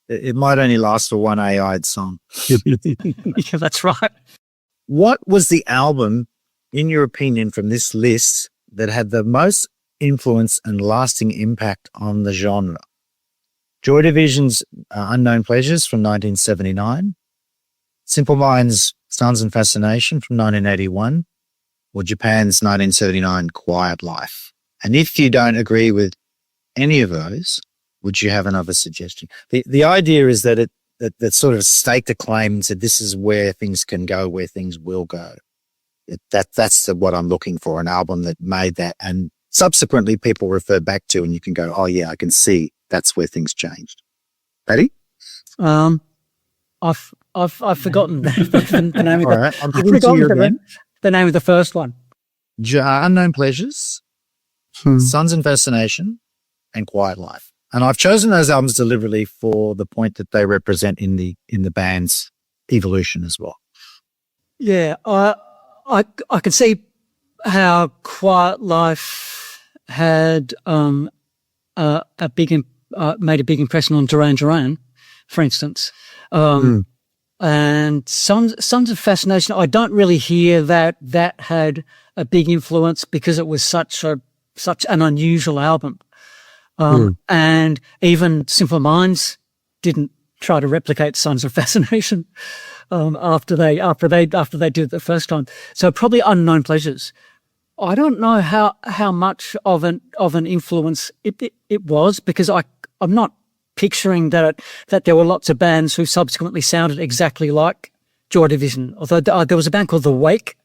It might only last for one AI'd song. Yeah, that's right. What was the album, in your opinion, from this list that had the most influence and lasting impact on the genre? Joy Division's Unknown Pleasures from 1979, Simple Minds' Suns and Fascination from 1981, or Japan's 1979 Quiet Life? And if you don't agree with any of those, would you have another suggestion? The idea is that that sort of staked a claim and said, this is where things can go, where things will go. That's what I'm looking for, an album that made that. And subsequently people refer back to, and you can go, oh yeah, I can see that's where things changed. Paddy? I've forgotten the name of All right, I'm I've giving it to you forgotten again. the name of the first one. Unknown Pleasures, Suns and Fascination, and Quiet Life. And I've chosen those albums deliberately for the point that they represent in the band's evolution as well. Yeah, I can see how Quiet Life had made a big impression on Duran Duran, for instance. And Sons of Fascination, I don't really hear that had a big influence because it was such an unusual album. And even Simple Minds didn't try to replicate Sons of Fascination after they did it the first time. So probably Unknown Pleasures. I don't know how much of an influence it was, because I'm not picturing that there were lots of bands who subsequently sounded exactly like Joy Division. Although there was a band called The Wake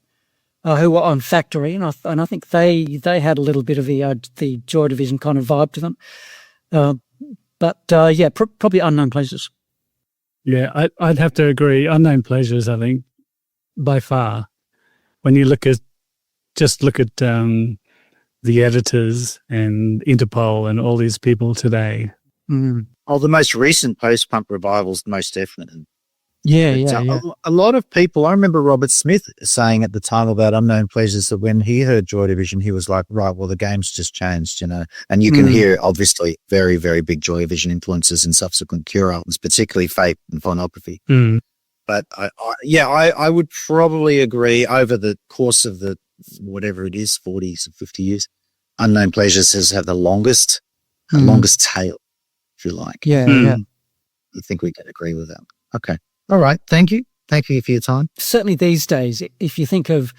who were on Factory, and I think they had a little bit of the Joy Division kind of vibe to them. Probably Unknown Pleasures. Yeah, I'd have to agree. Unknown Pleasures, I think, by far. When you look at the editors and Interpol and all these people today. Oh, the most recent post-punk revival's most definite. Yeah. A lot of people, I remember Robert Smith saying at the time about Unknown Pleasures that when he heard Joy Division, he was like, right, well, the game's just changed, and you can hear obviously very, very big Joy Division influences in subsequent Cure albums, particularly Fate and Phonography. But I would probably agree over the course of the, whatever it is, 40 or 50 years, Unknown Pleasures has had the longest tail, if you like. Yeah. I think we can agree with that. Okay. All right. Thank you. Thank you for your time. Certainly these days, if you think of,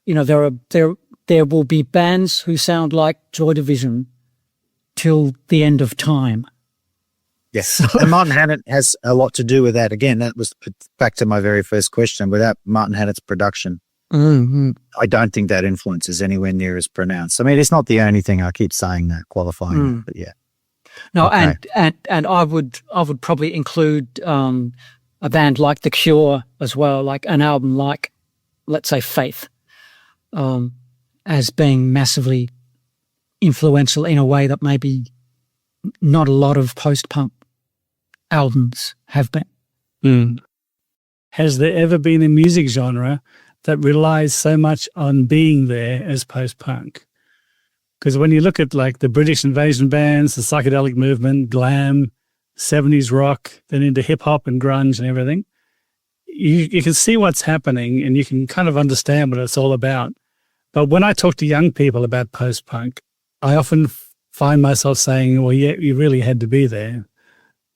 there will be bands who sound like Joy Division till the end of time. Yes. And Martin Hannett has a lot to do with that. Again, that was back to my very first question. Without Martin Hannett's production, I don't think that influence is anywhere near as pronounced. I mean, it's not the only thing. I keep saying that, qualifying that, but yeah. No, Okay. and I would probably include a band like The Cure as well, like an album like, let's say, Faith, as being massively influential in a way that maybe not a lot of post-punk albums have been. Has there ever been a music genre that relies so much on being there as post-punk? Because when you look at like the British invasion bands, the psychedelic movement, glam, 70s rock, then into hip-hop and grunge and everything, you can see what's happening and you can kind of understand what it's all about. But when I talk to young people about post-punk, I often find myself saying, well, yeah, you really had to be there,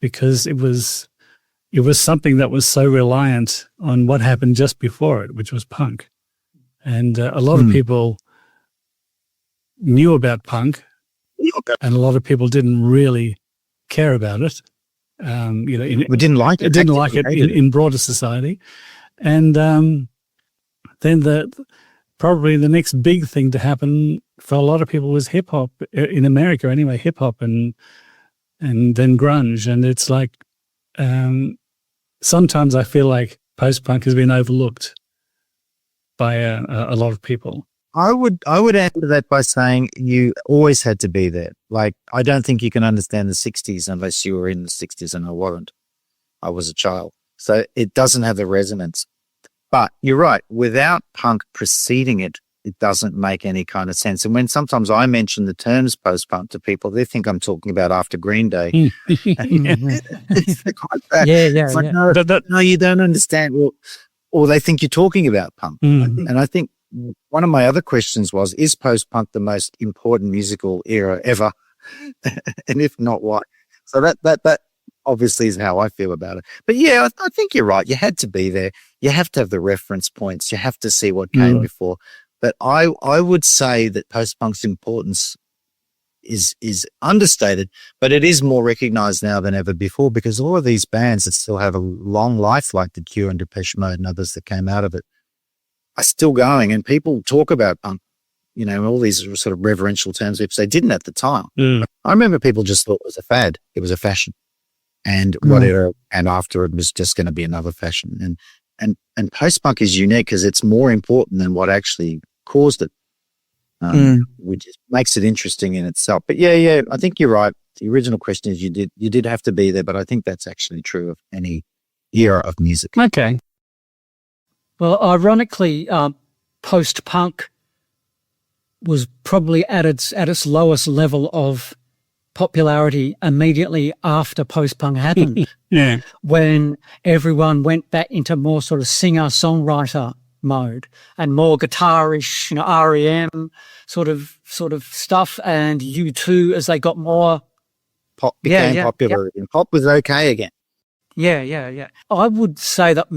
because it was something that was so reliant on what happened just before it, which was punk. And a lot of people knew about punk, and a lot of people didn't really care about it. We didn't like it. Didn't like it in broader society. And then probably the next big thing to happen for a lot of people was hip hop in America anyway, hip hop and then grunge. And it's like, sometimes I feel like post-punk has been overlooked by a lot of people. I would answer that by saying you always had to be there. Like, I don't think you can understand the 60s unless you were in the 60s, and I wasn't. I was a child. So it doesn't have the resonance. But you're right. Without punk preceding it, it doesn't make any kind of sense. And when sometimes I mention the terms post-punk to people, they think I'm talking about after Green Day. It's quite bad. It's like, no, no, you don't understand. Well, or they think you're talking about punk. And I think one of my other questions was, is post-punk the most important musical era ever? And if not, why? So that obviously is how I feel about it. But yeah, I think you're right. You had to be there. You have to have the reference points. You have to see what came before. But I would say that post-punk's importance is understated, but it is more recognized now than ever before, because all of these bands that still have a long life, like The Cure and Depeche Mode and others that came out of it, are still going. And people talk about punk, you know, all these sort of reverential terms, which they didn't at the time. I remember people just thought it was a fad. It was a fashion. And whatever, and after it was just going to be another fashion. And post-punk is unique because it's more important than what actually caused it, which makes it interesting in itself. But yeah, I think you're right. The original question is you did have to be there, but I think that's actually true of any era of music. Okay. Well, ironically, post-punk was probably at its lowest level of popularity immediately after post-punk happened. When everyone went back into more sort of singer-songwriter mode and more guitarish, you know, REM sort of stuff, and U2 as they got more pop became popular and pop was okay again. Yeah. I would say that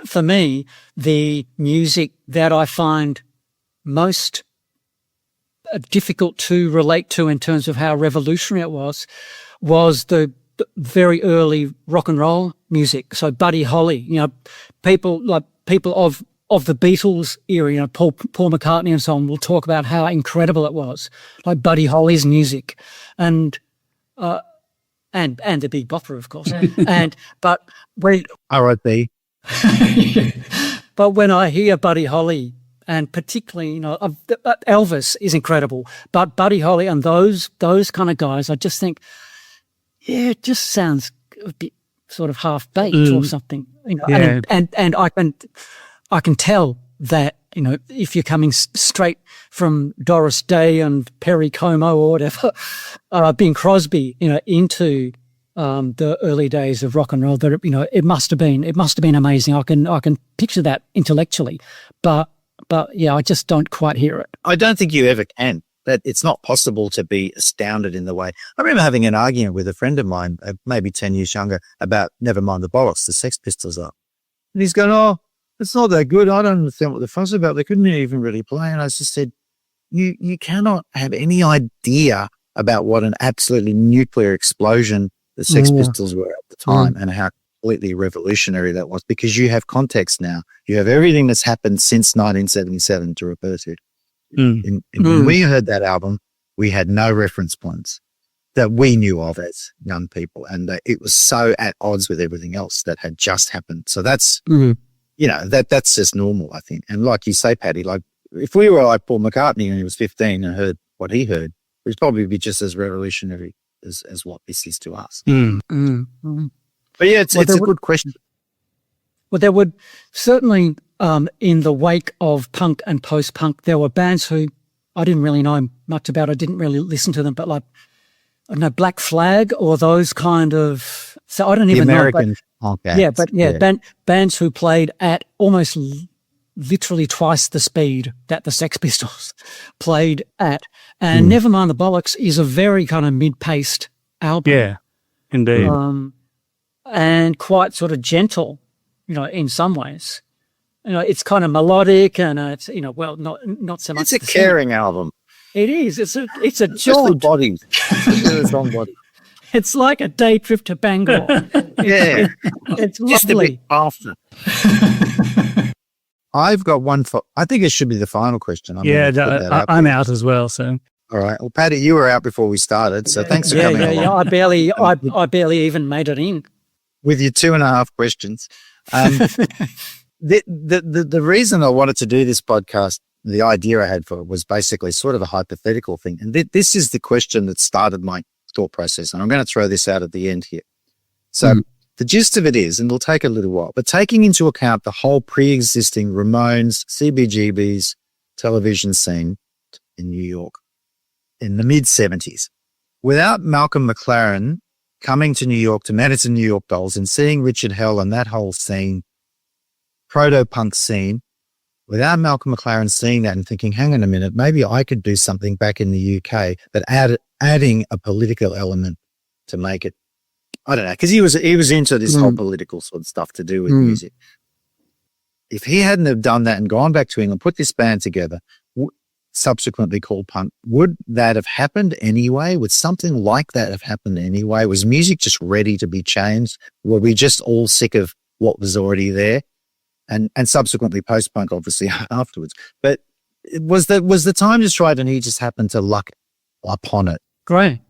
for me, the music that I find most difficult to relate to in terms of how revolutionary it was the very early rock and roll music. So Buddy Holly, you know, people of the Beatles era, you know, Paul McCartney and so on, will talk about how incredible it was, like Buddy Holly's music, and the Big Bopper, of course. But when R.I.P. But when I hear Buddy Holly, and particularly, you know, Elvis is incredible, but Buddy Holly and those kind of guys, I just think, yeah, it just sounds a bit sort of half-baked or something, you know. And I can tell that, you know, if you're coming straight from Doris Day and Perry Como or whatever, Bing Crosby, you know, into the early days of rock and roll, that, you know, it must have been amazing. I can picture that intellectually, but yeah, I just don't quite hear it. I don't think you ever can. That it's not possible to be astounded in the way. I remember having an argument with a friend of mine, maybe 10 years younger, about Never Mind the Bollocks, the Sex Pistols are. And he's going, oh, it's not that good. I don't understand what the fuss about. They couldn't even really play. And I just said, you cannot have any idea about what an absolutely nuclear explosion the Sex Pistols were at the time and how completely revolutionary that was, because you have context now. You have everything that's happened since 1977 to refer to. When we heard that album, we had no reference points that we knew of as young people, and it was so at odds with everything else that had just happened. So that's, you know, that's just normal, I think. And like you say, Paddy, like if we were like Paul McCartney and he was 15 and heard what he heard, it would probably be just as revolutionary as what this is to us. But yeah, it's a good question. Well, there would certainly, in the wake of punk and post-punk, there were bands who I didn't really know much about. I didn't really listen to them, but like, I don't know, Black Flag or those kind of, so I don't even know. American punk acts. Bands who played at almost literally twice the speed that the Sex Pistols played at. And Never Mind the Bollocks is a very kind of mid-paced album. Yeah, indeed. And quite sort of gentle, you know, in some ways. You know, it's kind of melodic and it's, you know, well, not so much. It's a caring album. It is. It's a Especially bodies. Especially the song body. It's like a day trip to Bangor. Yeah. It's Just a lovely. bit after. I've got one I think it should be the final question. I'm out as well. So, all right. Well, Paddy, you were out before we started, so thanks for coming along. Yeah. I barely even made it in with your 2.5 questions. The reason I wanted to do this podcast, the idea I had for it was basically sort of a hypothetical thing, and this is the question that started my thought process. And I'm going to throw this out at the end here. So. The gist of it is, and it'll take a little while, but taking into account the whole pre-existing Ramones, CBGBs, television scene in New York in the mid-'70s. Without Malcolm McLaren coming to New York to manage the New York Dolls and seeing Richard Hell and that whole scene, proto-punk scene, without Malcolm McLaren seeing that and thinking, hang on a minute, maybe I could do something back in the UK, but adding a political element to make it, I don't know, because he was into this whole political sort of stuff to do with music. If he hadn't have done that and gone back to England, put this band together, subsequently called Punk, would that have happened anyway? Would something like that have happened anyway? Was music just ready to be changed? Were we just all sick of what was already there? And subsequently post-punk, obviously, afterwards. But was the time just right and he just happened to luck upon it? Great.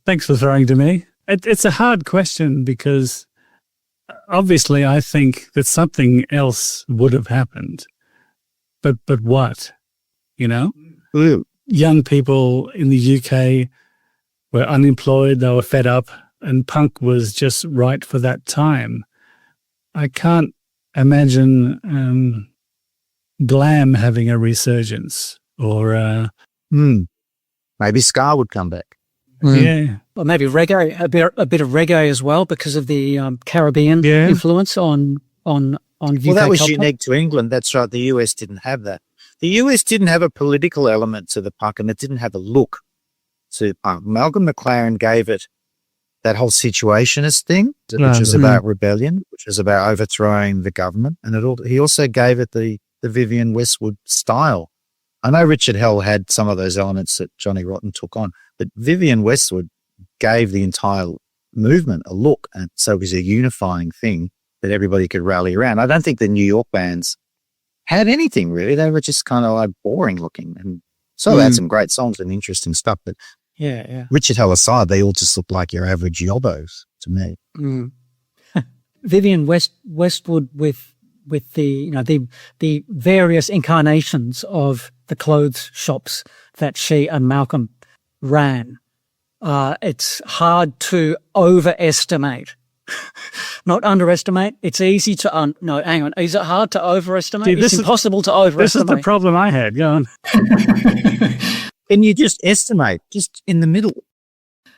Thanks for throwing to me. It's a hard question because obviously I think that something else would have happened. But what? You know? Ooh. Young people in the UK were unemployed, they were fed up, and punk was just right for that time. I can't imagine glam having a resurgence or... Maybe ska would come back. Yeah. Or maybe reggae, a bit of reggae as well because of the Caribbean influence on UK Well, that was culture. unique to England. That's right. The US didn't have that. The US didn't have a political element to the punk and it didn't have a look to punk. Malcolm McLaren gave it that whole situationist thing, which was about rebellion, which was about overthrowing the government. And he also gave it the Vivienne Westwood style. I know Richard Hell had some of those elements that Johnny Rotten took on, but Vivienne Westwood gave the entire movement a look. And so it was a unifying thing that everybody could rally around. I don't think the New York bands had anything really. They were just kind of like boring looking. And so they had some great songs and interesting stuff. But Yeah. Richard Hell aside, they all just looked like your average yobbos to me. Vivienne Westwood with the various incarnations of the clothes shops that she and Malcolm ran. It's hard to overestimate. Not underestimate. It's easy to no, hang on. Is it hard to overestimate? See, it's impossible to overestimate. This is the problem I had. Go on. And you just estimate, just in the middle.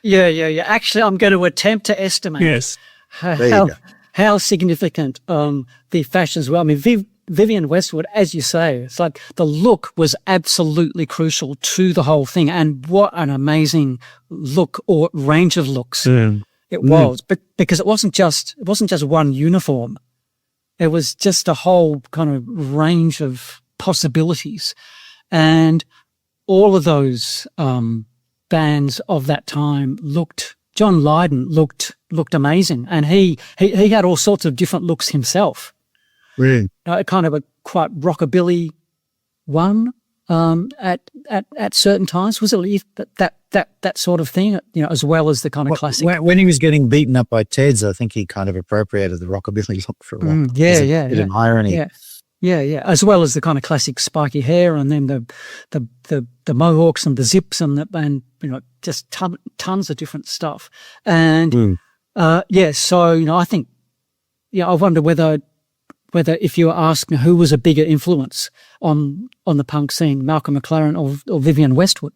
Yeah. Actually, I'm going to attempt to estimate. Yes. How significant the fashions were. I mean, Vivienne Westwood, as you say, it's like the look was absolutely crucial to the whole thing. And what an amazing look or range of looks it was. But because it wasn't just one uniform. It was just a whole kind of range of possibilities. And all of those bands of that time John Lydon looked amazing, and he had all sorts of different looks himself. Really? Kind of a quite rockabilly one at certain times. Was it that sort of thing? You know, as well as the kind of classic. When he was getting beaten up by Teds, I think he kind of appropriated the rockabilly look for a while. Yeah. Bit of irony. Yeah. As well as the kind of classic spiky hair, and then the mohawks and the zips and you know, just tons of different stuff. And so you know, I think I wonder whether if you were asking who was a bigger influence on the punk scene, Malcolm McLaren or Vivienne Westwood,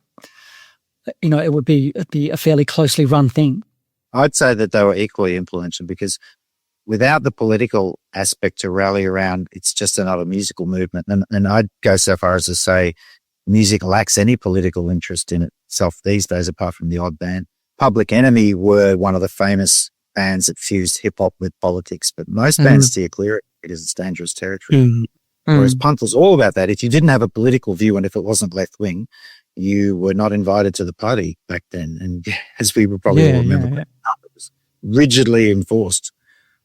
you know, it'd be a fairly closely run thing. I'd say that they were equally influential because without the political aspect to rally around, it's just another musical movement. And I'd go so far as to say music lacks any political interest in itself these days, apart from the odd band. Public Enemy were one of the famous bands that fused hip-hop with politics, but most bands steer clear of it because it's dangerous territory. Whereas punk was all about that. If you didn't have a political view and if it wasn't left-wing, you were not invited to the party back then. And as we probably all remember, it was rigidly enforced.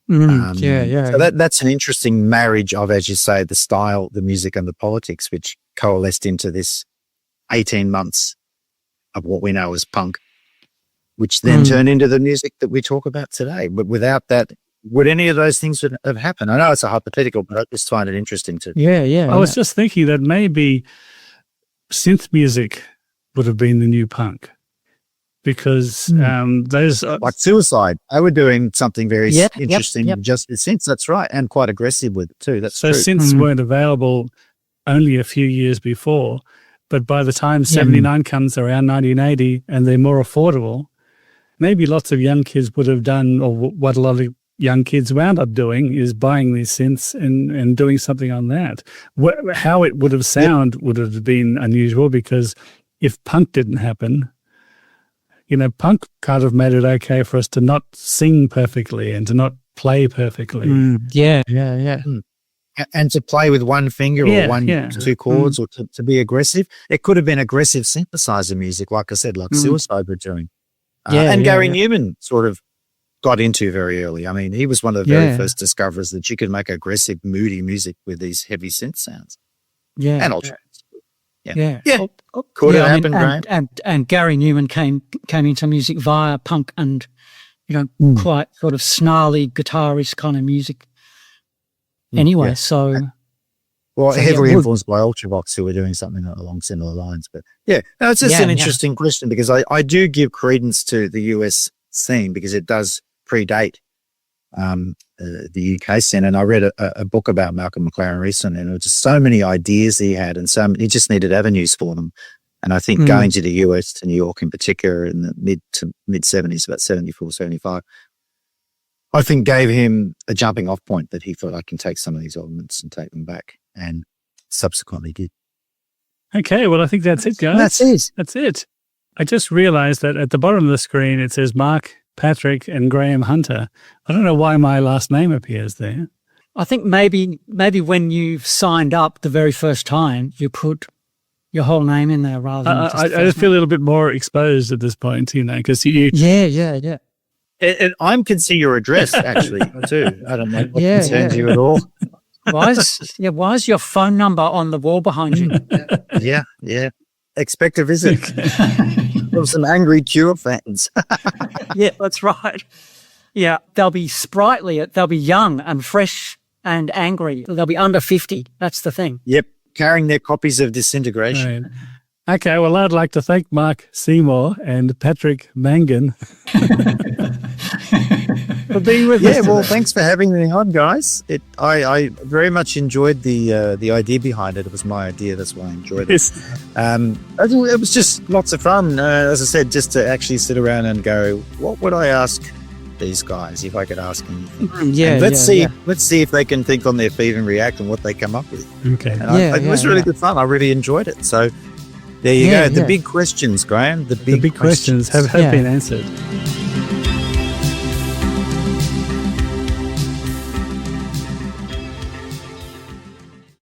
So that's an interesting marriage of, as you say, the style, the music and the politics, which coalesced into this 18 months of what we know as punk, which then turned into the music that we talk about today. But without that, would any of those things have happened? I know it's a hypothetical, but I just find it interesting to. I was just thinking that maybe synth music would have been the new punk. because those like Suicide. They were doing something very interesting. Yep. Just since that's right, and quite aggressive with it too. That's so true. synths weren't available only a few years before, but by the time 79 comes around 1980 and they're more affordable, maybe lots of young kids would have done, or what a lot of young kids wound up doing is buying these synths and doing something on that. How it would have sound would have been unusual, because if punk didn't happen, punk kind of made it okay for us to not sing perfectly and to not play perfectly. Yeah. And to play with one finger or two chords, or to be aggressive. It could have been aggressive synthesizer music, like I said, like Suicide were doing. Gary Newman sort of got into very early. I mean, he was one of the very first discoverers that you could make aggressive, moody music with these heavy synth sounds. Yeah. And ultra. Yeah. Could have happened, Graham. And Gary Newman came into music via punk and, quite sort of snarly, guitarist kind of music. Anyway, heavily influenced by Ultravox, who were doing something along similar lines. But it's just an interesting question, because I do give credence to the US scene, because it does predate the UK scene. And I read a book about Malcolm McLaren recently, and there were just so many ideas he had, and he just needed avenues for them. And I think going to the US, to New York in particular, in the mid 70s, about 74, 75, I think gave him a jumping off point that he thought, I can take some of these elements and take them back, and subsequently did. Okay, well, I think that's it, guys. That's it. I just realized that at the bottom of the screen, it says Mark, Patrick, and Graham Hunter. I don't know why my last name appears there. I think maybe when you've signed up the very first time, you put your whole name in there rather than I just feel a little bit more exposed at this point, because you... Yeah. And I can see your address, actually, too. I don't know what concerns you at all. Why is your phone number on the wall behind you? Yeah. Expect a visit from some angry Cure fans. Yeah, that's right. Yeah, they'll be sprightly. They'll be young and fresh and angry. They'll be under 50. That's the thing. Yep, carrying their copies of Disintegration. Right. Okay, well, I'd like to thank Mark Seymour and Patrick Mangan for being with us. Yeah, well, thanks for having me on, guys. I very much enjoyed the idea behind it. It was my idea, that's why I enjoyed it. It was just lots of fun. As I said, just to actually sit around and go, what would I ask these guys if I could ask anything? Let's see if they can think on their feet and react and what they come up with. Okay, and it was really good fun. I really enjoyed it. So there you go. The big questions, Graham. The big questions have been answered.